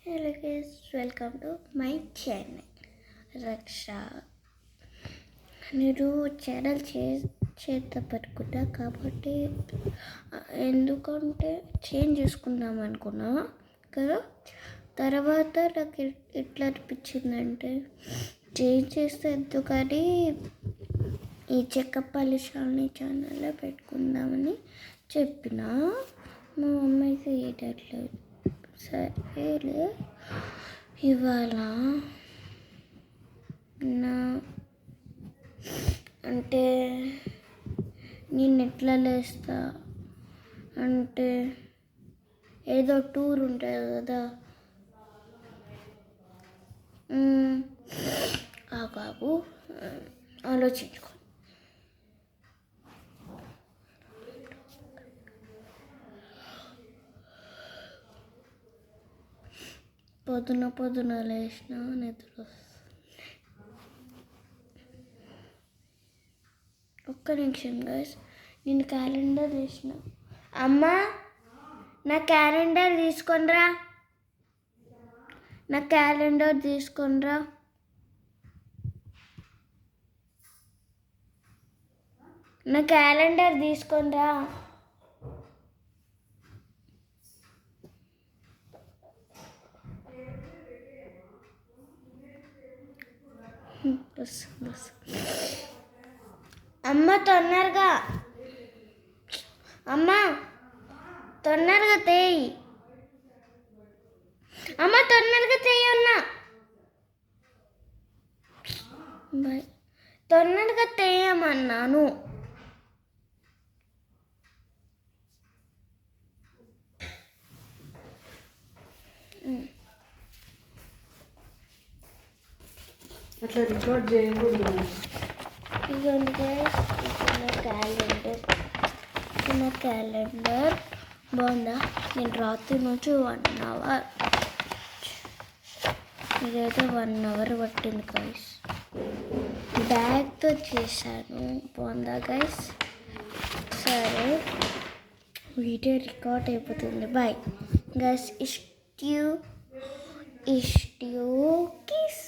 Hello guys, welcome to my channel రక్ష. నేను channel చేద్దాం అనుకున్నా కాబట్టి ఎందుకంటే చేంజ్ చేసుకుందాం అనుకున్నా కదా. తర్వాత నాకు ఎట్లా అనిపించిందంటే చేంజ్ చేస్తే ఎందుకని ఈ చెక్కపల్లి షాలిని ఛానల్లో పెట్టుకుందామని చెప్పిన. మా మమ్మీకి ఏటట్లేదు. సరేలే, ఇవాళ నా అంటే నేను ఎట్లా లేస్తా అంటే ఏదో టూర్ ఉంటుంది కదా, బాబు ఆలోచించుకో. పొద్దున లేచిన నిద్ర వస్తుంది. ఒక్క నిమిషం గైస్, నేను క్యాలెండర్ తీసిన. అమ్మా, నా క్యాలెండర్ తీసుకొనిరా, నా క్యాలెండర్ తీసుకొనిరా. నా క్యాలెండర్ తీసుకొనిరా. అమ్మ తొందరగా, అమ్మ తొందరగా తేయి, అమ్మ తొందరగా తేయన్నా, తొందరగా తేయమన్నాను. అట్లా రికార్డ్ చేయకూడదు. ఇదిగోండి గైస్, నా క్యాలెండర్ బాగుందా? నేను రాత్రి నుంచి 1 అవర్, ఇదైతే 1 అవర్ పట్టింది గైస్. బ్యాగ్తో చేశాను. బాగుందా గైస్? సరే, వీడియో రికార్డ్ అయిపోతుంది. Bye guys. ఇష్ట్యూ కిస్.